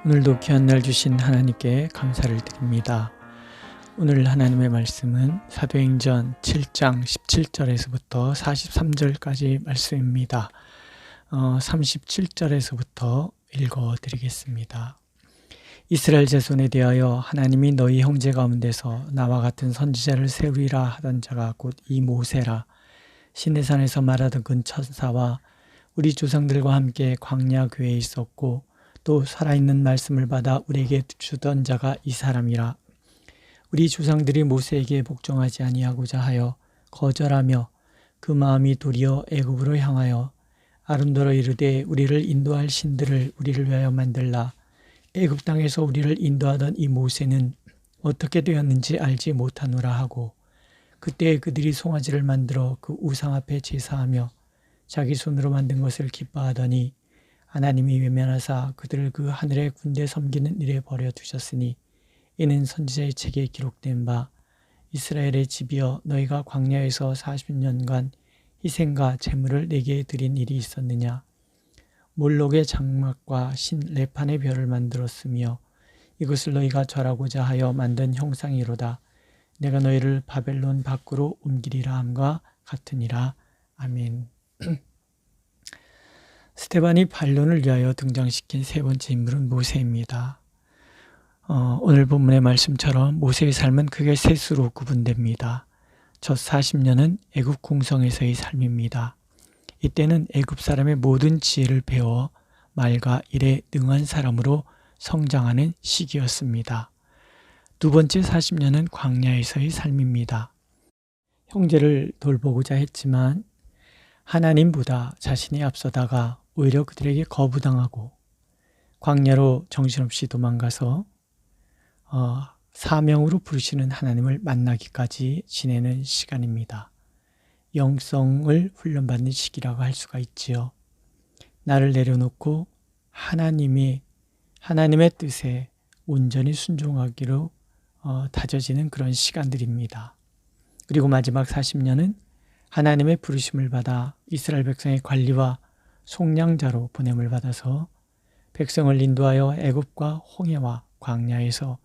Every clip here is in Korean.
오늘도 귀한 날 주신 하나님께 감사를 드립니다. 오늘 하나님의 말씀은 사도행전 7장 17절에서부터 43절까지 말씀입니다. 37절에서부터 읽어드리겠습니다. 이스라엘 자손에 대하여 하나님이 너희 형제 가운데서 나와 같은 선지자를 세우리라 하던 자가 곧 이 모세라. 시내산에서 말하던 그 천사와 우리 조상들과 함께 광야 궤에 있었고 또 살아있는 말씀을 받아 우리에게 주던 자가 이 사람이라. 우리 조상들이 모세에게 복종하지 아니하고자 하여 거절하며 그 마음이 도리어 애굽으로 향하여 아름더러 이르되 우리를 인도할 신들을 우리를 위하여 만들라. 애굽 땅에서 우리를 인도하던 이 모세는 어떻게 되었는지 알지 못하노라 하고, 그때 그들이 송아지를 만들어 그 우상 앞에 제사하며 자기 손으로 만든 것을 기뻐하더니 하나님이 외면하사 그들을 그 하늘의 군대 섬기는 일에 버려두셨으니, 이는 선지자의 책에 기록된 바 이스라엘의 집이여 너희가 광야에서 40년간 희생과 제물을 내게 드린 일이 있었느냐. 몰록의 장막과 신 레판의 별을 만들었으며 이것을 너희가 절하고자 하여 만든 형상이로다. 내가 너희를 바벨론 밖으로 옮기리라 함과 같으니라. 아멘. 스데반이 반론을 위하여 등장시킨 세 번째 인물은 모세입니다. 오늘 본문의 말씀처럼 모세의 삶은 크게 셋으로 구분됩니다. 첫 40년은 애굽 궁성에서의 삶입니다. 이때는 애굽 사람의 모든 지혜를 배워 말과 일에 능한 사람으로 성장하는 시기였습니다. 두 번째 40년은 광야에서의 삶입니다. 형제를 돌보고자 했지만 하나님보다 자신이 앞서다가 오히려 그들에게 거부당하고 광야로 정신없이 도망가서 사명으로 부르시는 하나님을 만나기까지 지내는 시간입니다. 영성을 훈련받는 시기라고 할 수가 있지요. 나를 내려놓고 하나님의 뜻에 온전히 순종하기로 다져지는 그런 시간들입니다. 그리고 마지막 40년은 하나님의 부르심을 받아 이스라엘 백성의 관리와 속량자로 보냄을 받아서 백성을 인도하여 애굽과 홍해와 광야에서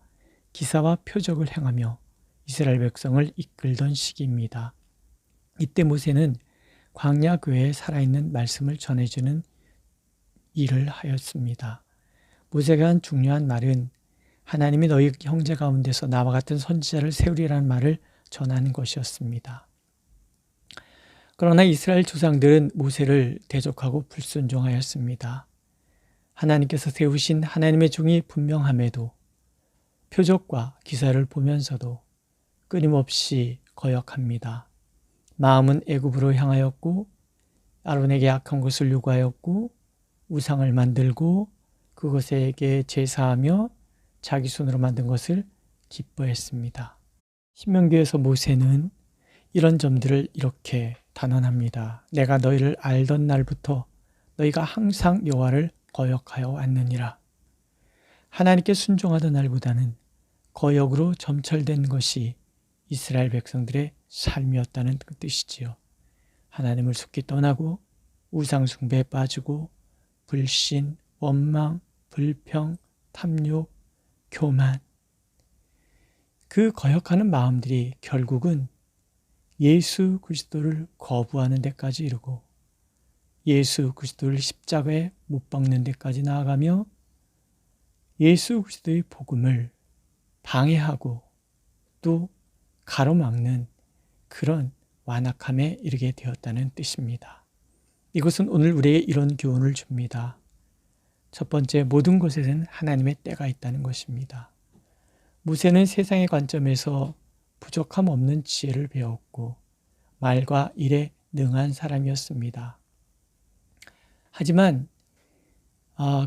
기사와 표적을 행하며 이스라엘 백성을 이끌던 시기입니다. 이때 모세는 광야 궤에 살아있는 말씀을 전해주는 일을 하였습니다. 모세가 한 중요한 말은 하나님이 너희 형제 가운데서 나와 같은 선지자를 세우리라는 말을 전하는 것이었습니다. 그러나 이스라엘 조상들은 모세를 대적하고 불순종하였습니다. 하나님께서 세우신 하나님의 종이 분명함에도 표적과 기사를 보면서도 끊임없이 거역합니다. 마음은 애굽으로 향하였고 아론에게 악한 것을 요구하였고 우상을 만들고 그것에게 제사하며 자기 손으로 만든 것을 기뻐했습니다. 신명기에서 모세는 이런 점들을 이렇게 단언합니다. 내가 너희를 알던 날부터 너희가 항상 여호와를 거역하여 왔느니라. 하나님께 순종하던 날보다는 거역으로 점철된 것이 이스라엘 백성들의 삶이었다는 그 뜻이지요. 하나님을 속히 떠나고 우상 숭배에 빠지고 불신, 원망, 불평, 탐욕, 교만, 그 거역하는 마음들이 결국은 예수 그리스도를 거부하는 데까지 이르고 예수 그리스도를 십자가에 못 박는 데까지 나아가며 예수 그리스도의 복음을 방해하고 또 가로막는 그런 완악함에 이르게 되었다는 뜻입니다. 이것은 오늘 우리에게 이런 교훈을 줍니다. 첫 번째, 모든 것에는 하나님의 때가 있다는 것입니다. 모세는 세상의 관점에서 부족함 없는 지혜를 배웠고 말과 일에 능한 사람이었습니다. 하지만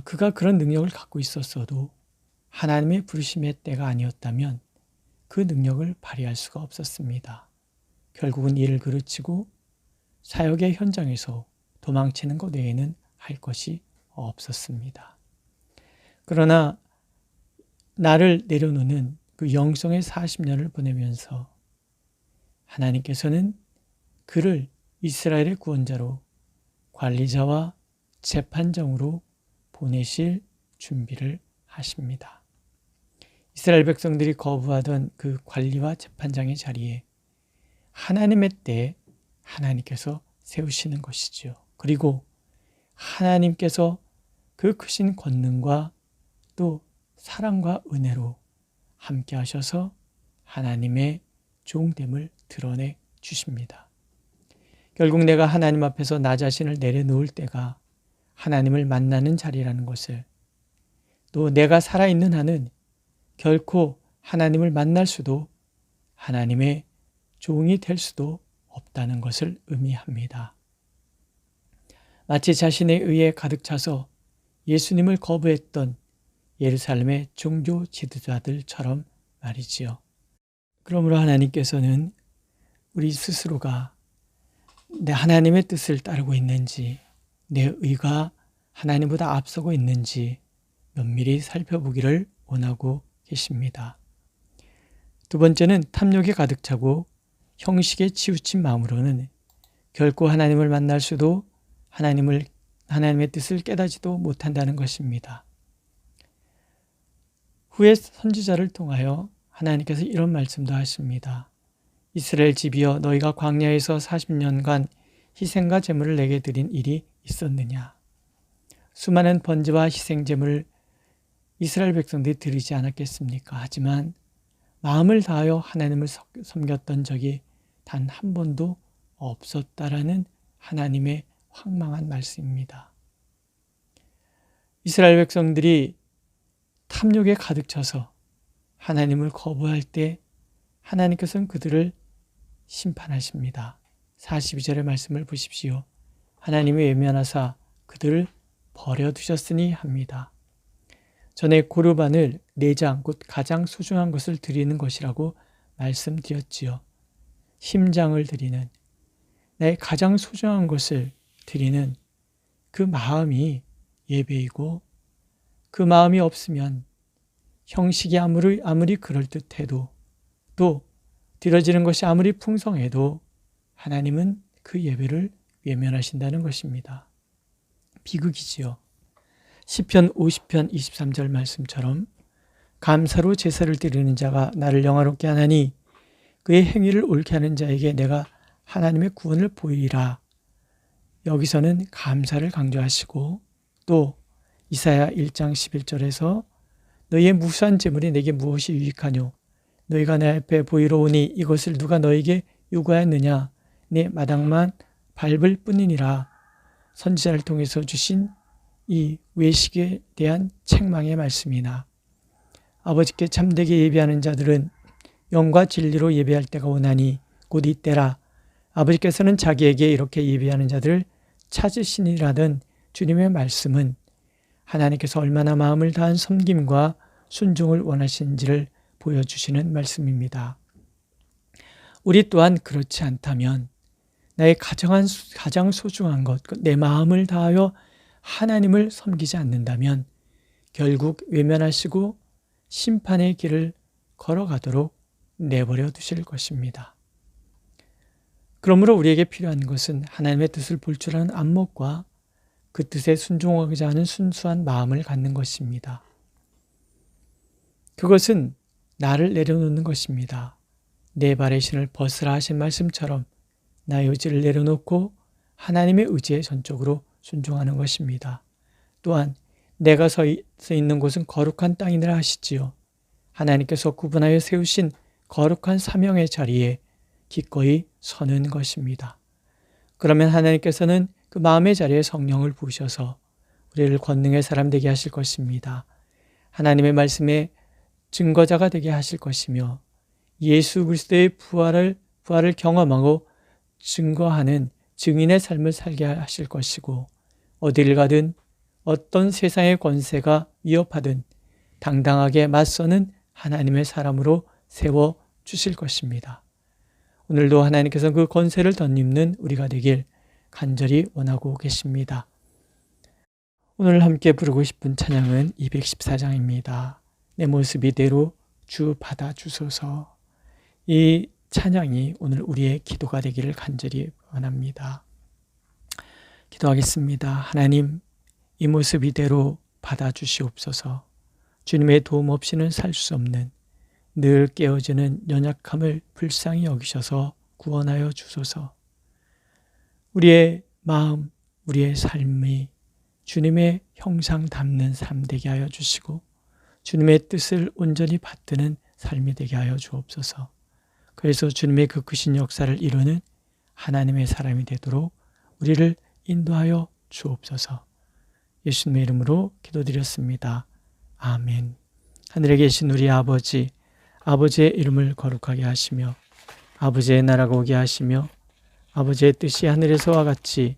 그가 그런 능력을 갖고 있었어도 하나님의 부르심의 때가 아니었다면 그 능력을 발휘할 수가 없었습니다. 결국은 일을 그르치고 사역의 현장에서 도망치는 것 외에는 할 것이 없었습니다. 그러나 나를 내려놓는 그 영성의 40년을 보내면서 하나님께서는 그를 이스라엘의 구원자로 관리자와 재판장으로 보내실 준비를 하십니다. 이스라엘 백성들이 거부하던 그 관리와 재판장의 자리에 하나님의 때에 하나님께서 세우시는 것이지요. 그리고 하나님께서 그 크신 권능과 또 사랑과 은혜로 함께 하셔서 하나님의 종됨을 드러내 주십니다. 결국 내가 하나님 앞에서 나 자신을 내려놓을 때가 하나님을 만나는 자리라는 것을, 또 내가 살아있는 한은 결코 하나님을 만날 수도 하나님의 종이 될 수도 없다는 것을 의미합니다. 마치 자신의 의에 가득 차서 예수님을 거부했던 예루살렘의 종교 지도자들처럼 말이지요. 그러므로 하나님께서는 우리 스스로가 내 하나님의 뜻을 따르고 있는지, 내 의가 하나님보다 앞서고 있는지 면밀히 살펴보기를 원하고 계십니다. 두 번째는 탐욕에 가득 차고 형식에 치우친 마음으로는 결코 하나님을 만날 수도 하나님의 뜻을 깨닫지도 못한다는 것입니다. 후에 선지자를 통하여 하나님께서 이런 말씀도 하십니다. 이스라엘 집이여, 너희가 광야에서 40년간 희생과 제물을 내게 드린 일이 있었느냐? 수많은 번제와 희생 제물을 이스라엘 백성들이 드리지 않았겠습니까? 하지만 마음을 다하여 하나님을 섬겼던 적이 단 한 번도 없었다라는 하나님의 황망한 말씀입니다. 이스라엘 백성들이 탐욕에 가득 차서 하나님을 거부할 때 하나님께서는 그들을 심판하십니다. 42절의 말씀을 보십시오. 하나님이 외면하사 그들을 버려두셨으니 합니다. 전에 고르반을 내장, 곧 가장 소중한 것을 드리는 것이라고 말씀드렸지요. 심장을 드리는, 내 가장 소중한 것을 드리는 그 마음이 예배이고, 그 마음이 없으면 형식이 아무리 그럴듯해도, 또 드려지는 것이 아무리 풍성해도 하나님은 그 예배를 외면하신다는 것입니다. 비극이지요. 시편 50편 23절 말씀처럼 감사로 제사를 드리는 자가 나를 영화롭게 하나니 그의 행위를 옳게 하는 자에게 내가 하나님의 구원을 보이리라. 여기서는 감사를 강조하시고, 또 이사야 1장 11절에서 너희의 무수한 재물이 내게 무엇이 유익하뇨? 너희가 내 앞에 보이러 오니 이것을 누가 너희에게 요구하였느냐? 내 마당만 밟을 뿐이니라. 선지자를 통해서 주신 이 외식에 대한 책망의 말씀이나, 아버지께 참되게 예배하는 자들은 영과 진리로 예배할 때가 오나니 곧 이때라. 아버지께서는 자기에게 이렇게 예배하는 자들을 찾으시니라는 주님의 말씀은 하나님께서 얼마나 마음을 다한 섬김과 순종을 원하시는지를 보여주시는 말씀입니다. 우리 또한 그렇지 않다면 나의 가장 소중한 것, 내 마음을 다하여 하나님을 섬기지 않는다면 결국 외면하시고 심판의 길을 걸어가도록 내버려 두실 것입니다. 그러므로 우리에게 필요한 것은 하나님의 뜻을 볼 줄 아는 안목과 그 뜻에 순종하고자 하는 순수한 마음을 갖는 것입니다. 그것은 나를 내려놓는 것입니다. 내 발의 신을 벗으라 하신 말씀처럼 나의 의지를 내려놓고 하나님의 의지에 전적으로 순종하는 것입니다. 또한 내가 서 있는 곳은 거룩한 땅이니라 하시지요. 하나님께서 구분하여 세우신 거룩한 사명의 자리에 기꺼이 서는 것입니다. 그러면 하나님께서는 그 마음의 자리에 성령을 부으셔서 우리를 권능의 사람 되게 하실 것입니다. 하나님의 말씀에 증거자가 되게 하실 것이며 예수 그리스도의 부활을 경험하고 증거하는 증인의 삶을 살게 하실 것이고, 어디를 가든 어떤 세상의 권세가 위협하든 당당하게 맞서는 하나님의 사람으로 세워주실 것입니다. 오늘도 하나님께서 그 권세를 덧입는 우리가 되길 간절히 원하고 계십니다. 오늘 함께 부르고 싶은 찬양은 214장입니다. 내 모습 이대로 주 받아주소서. 이 찬양이 오늘 우리의 기도가 되기를 간절히 원합니다. 기도하겠습니다. 하나님, 이 모습 이대로 받아주시옵소서. 주님의 도움 없이는 살 수 없는 늘 깨어지는 연약함을 불쌍히 여기셔서 구원하여 주소서. 우리의 마음, 우리의 삶이 주님의 형상 닮는 삶 되게 하여 주시고 주님의 뜻을 온전히 받드는 삶이 되게 하여 주옵소서. 그래서 주님의 그 크신 역사를 이루는 하나님의 사람이 되도록 우리를 인도하여 주옵소서. 예수님의 이름으로 기도드렸습니다. 아멘. 하늘에 계신 우리 아버지, 아버지의 이름을 거룩하게 하시며 아버지의 나라가 오게 하시며 아버지의 뜻이 하늘에서와 같이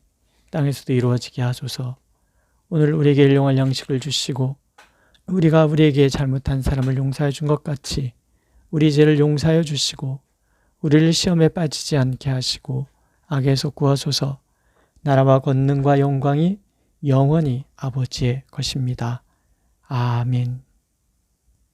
땅에서도 이루어지게 하소서. 오늘 우리에게 일용할 양식을 주시고 우리가 우리에게 잘못한 사람을 용서해 준 것 같이 우리 죄를 용서하여 주시고 우리를 시험에 빠지지 않게 하시고 악에서 구하소서. 나라와 권능과 영광이 영원히 아버지의 것입니다. 아멘.